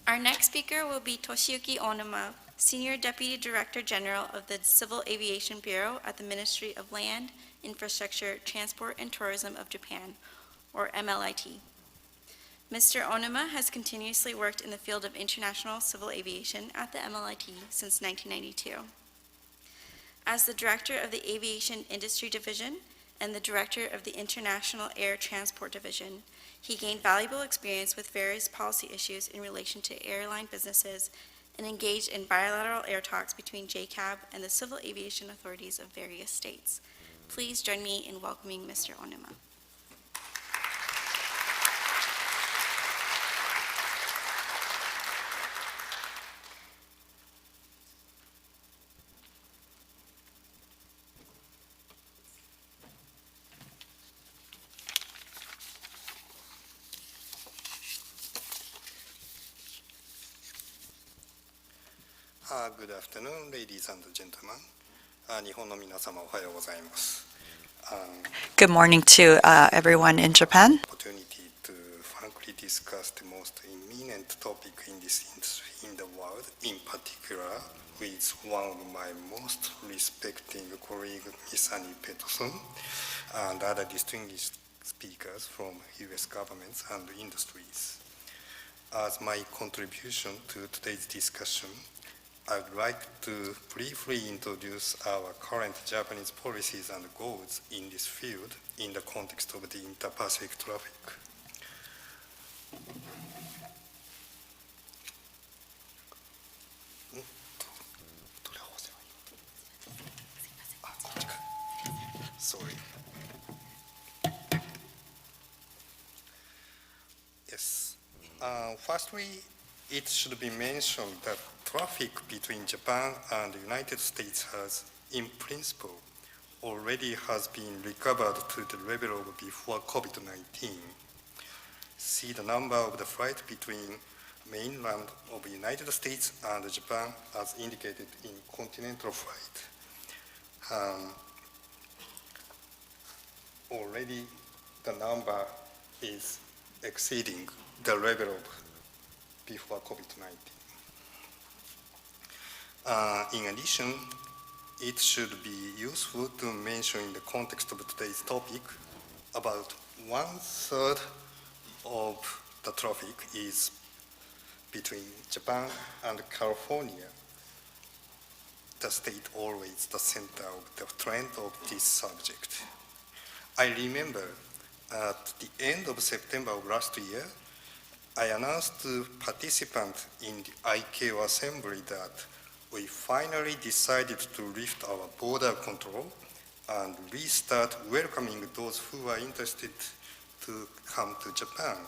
Our next speaker will be Toshiyuki Onuma, Senior Deputy Director General of the Civil Aviation Bureau at the Ministry of Land, Infrastructure, Transport, and Tourism of Japan, or MLIT. Mr. Onuma has continuously worked in the field of international civil aviation at the MLIT since 1992. As the Director of the Aviation Industry Division and the Director of the International Air Transport Division, he gained valuable experience with various policy issues in relation to airline businesses and engaged in bilateral air talks between JCAB and the civil aviation authorities of various states. Please join me in welcoming Mr. Onuma. Good afternoon, ladies and gentlemen. 日本の皆様おはようございます。Good morning to everyone in Japan. Opportunity to frankly discuss the most imminent topic in this industry in the world, in particular with one of my most respected colleagues, Ms. Annie Peterson, and other distinguished speakers from U.S. governments and industries. As my contribution to today's discussion, I would like to briefly introduce our current Japanese policies and goals in this field in the context of the inter-Pacific traffic. Sorry. Yes. Firstly, it should be mentioned that traffic between Japan and the United States has, in principle, already has been recovered to the level of before COVID-19. See the number of the flights between mainland of the United States and Japan as indicated in continental flight. Already the number is exceeding the level of before COVID-19. In addition, it should be useful to mention in the context of today's topic, about 1/3 of the traffic is between Japan and California. The state always the center of the trend of this subject. I remember at the end of September of last year, I announced to participants in the ICAO assembly that we finally decided to lift our border control and restart welcoming those who are interested to come to Japan.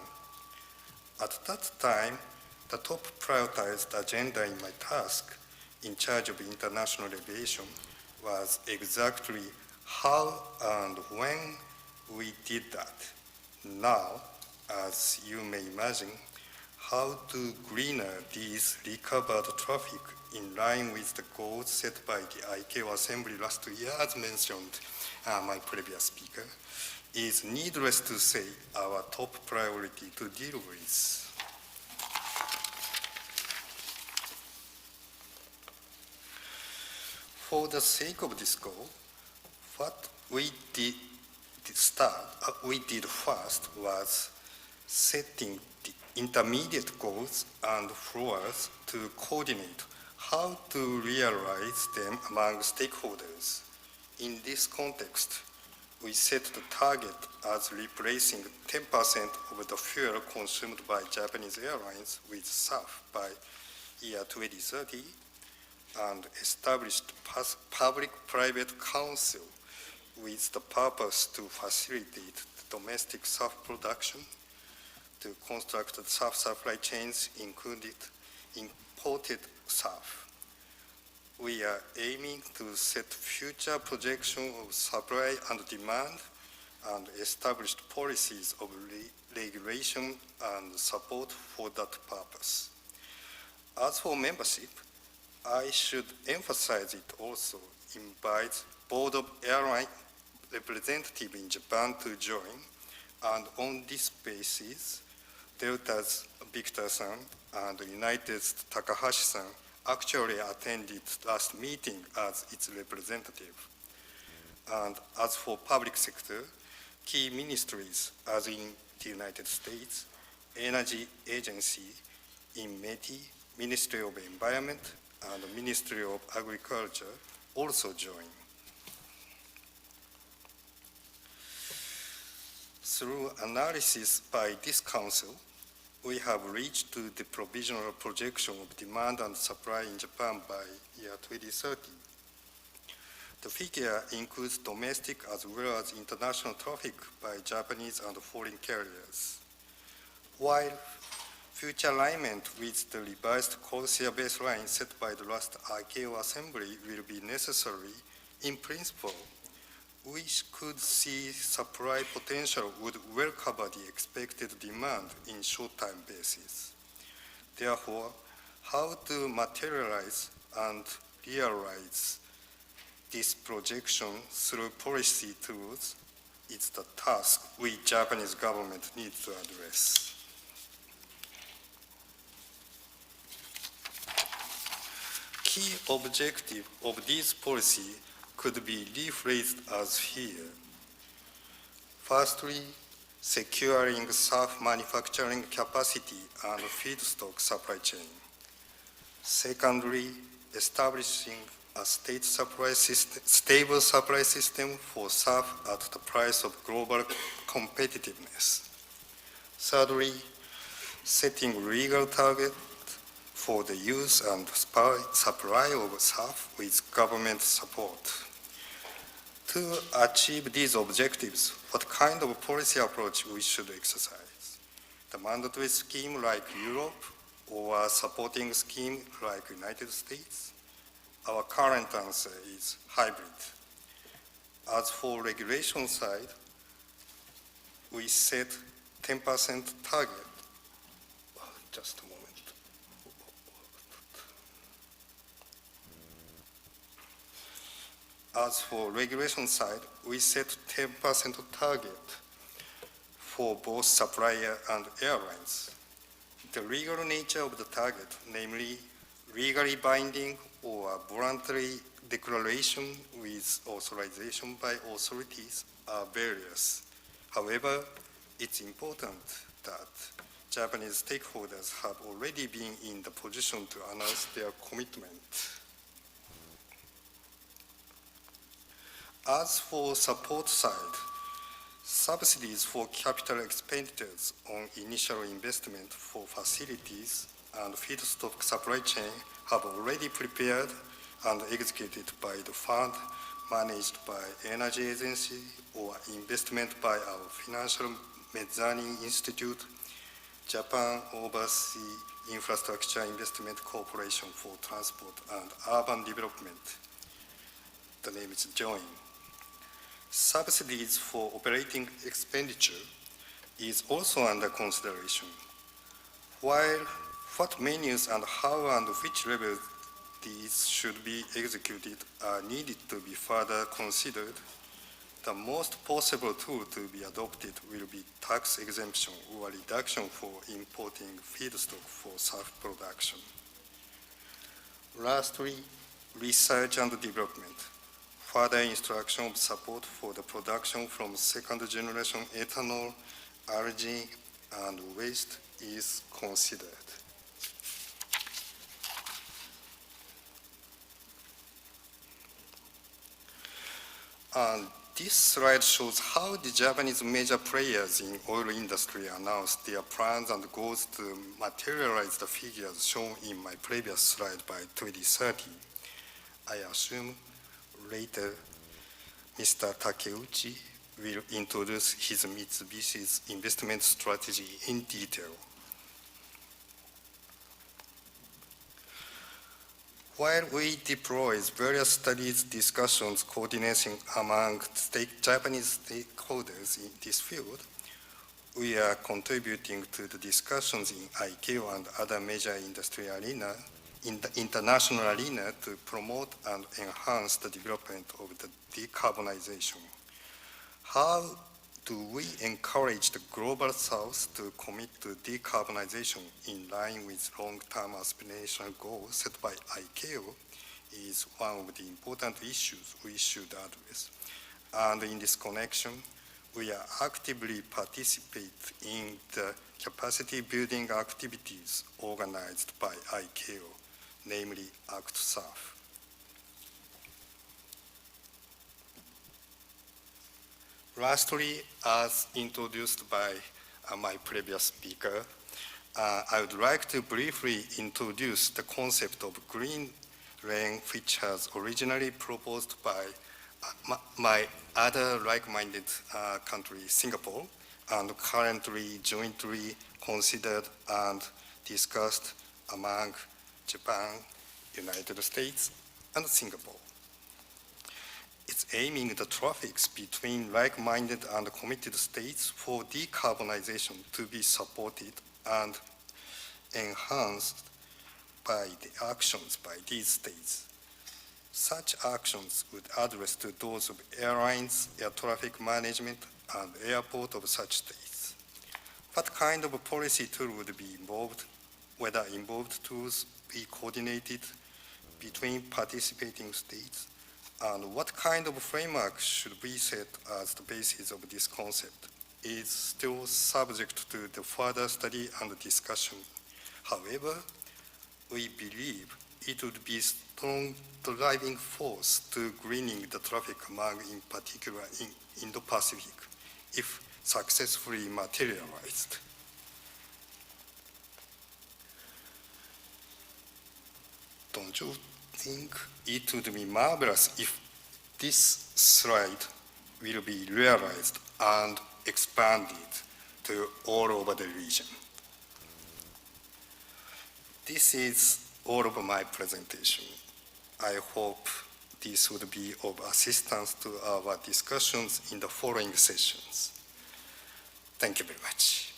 At that time, the top prioritized agenda in my task in charge of international aviation was exactly how and when we did that. Now, as you may imagine, how to greener these recovered traffic in line with the goals set by the ICAO Assembly last year, as mentioned my previous speaker, is needless to say our top priority to deal with. For the sake of this goal, what we did first was setting the intermediate goals and floors to coordinate how to realize them among stakeholders. In this context, we set the target as replacing 10% of the fuel consumed by Japanese airlines with SAF by year 2030 and established public-private council with the purpose to facilitate domestic SAF production, to construct the SAF supply chains, including imported SAF. We are aiming to set future projection of supply and demand and established policies of regulation and support for that purpose. As for membership, I should emphasize it also invites Board of Airline representative in Japan to join, and on this basis, Delta's Victor-san and United's Takahashi-san actually attended last meeting as its representative. And as for public sector, key ministries, as in the United States, Energy Agency, in METI, Ministry of Environment, and Ministry of Agriculture also joined. Through analysis by this council, we have reached to the provisional projection of demand and supply in Japan by year 2030. The figure includes domestic as well as international traffic by Japanese and foreign carriers. While future alignment with the revised Corsia baseline set by the last ICAO Assembly will be necessary, in principle, we could see supply potential would well cover the expected demand in short-time basis. Therefore, how to materialize and realize this projection through policy tools is the task we Japanese government needs to address. Key objective of this policy could be rephrased as here. Firstly, securing SAF manufacturing capacity and feedstock supply chain. Secondly, establishing a stable supply system for SAF at the price of global competitiveness. Thirdly, setting legal target for the use and supply of SAF with government support. To achieve these objectives, what kind of policy approach we should exercise? The mandatory scheme like Europe or a supporting scheme like United States? Our current answer is hybrid. As for regulation side, we set 10% target. Just a moment. As for regulation side, we set 10% target for both supplier and airlines. The legal nature of the target, namely legally binding or voluntary declaration with authorization by authorities, are various. However, it's important that Japanese stakeholders have already been in the position to announce their commitment. As for support side, subsidies for capital expenditures on initial investment for facilities and feedstock supply chain have already prepared and executed by the fund managed by Energy Agency or investment by our financial mezzanine institute, Japan Overseas Infrastructure Investment Corporation for Transport and Urban Development. The name is JOIN. Subsidies for operating expenditure is also under consideration. While what menus and how and which levels these should be executed are needed to be further considered, the most possible tool to be adopted will be tax exemption or reduction for importing feedstock for SAF production. Lastly, research and development. Further instruction of support for the production from second-generation ethanol, algae, and waste is considered. And this slide shows how the Japanese major players in oil industry announced their plans and goals to materialize the figures shown in my previous slide by 2030. I assume later, Mr. Takeuchi will introduce his Mitsubishi's investment strategy in detail. While we deploy various studies, discussions, coordination among Japanese stakeholders in this field, we are contributing to the discussions in ICAO and other major industry arena in the international arena to promote and enhance the development of the decarbonization. How do we encourage the Global South to commit to decarbonization in line with long-term aspirational goals set by ICAO is one of the important issues we should address. And in this connection, we are actively participate in the capacity building activities organized by ICAO, namely ACT-SURF. Lastly, as introduced by my previous speaker, I would like to briefly introduce the concept of green lane, which was originally proposed by my other like-minded country, Singapore, and currently jointly considered and discussed among Japan, United States, and Singapore. It's aiming the traffics between like-minded and committed states for decarbonization to be supported and enhanced by the actions by these states. Such actions would address to those of airlines, air traffic management, and airport of such states. What kind of a policy tool would be involved, whether involved tools be coordinated between participating states, and what kind of framework should be set as the basis of this concept is still subject to the further study and discussion. However, we believe it would be a strong driving force to greening the traffic among, in particular, in Indo-Pacific, if successfully materialized. Don't you think it would be marvelous if this slide will be realized and expanded to all over the region? This is all of my presentation. I hope this would be of assistance to our discussions in the following sessions. Thank you very much.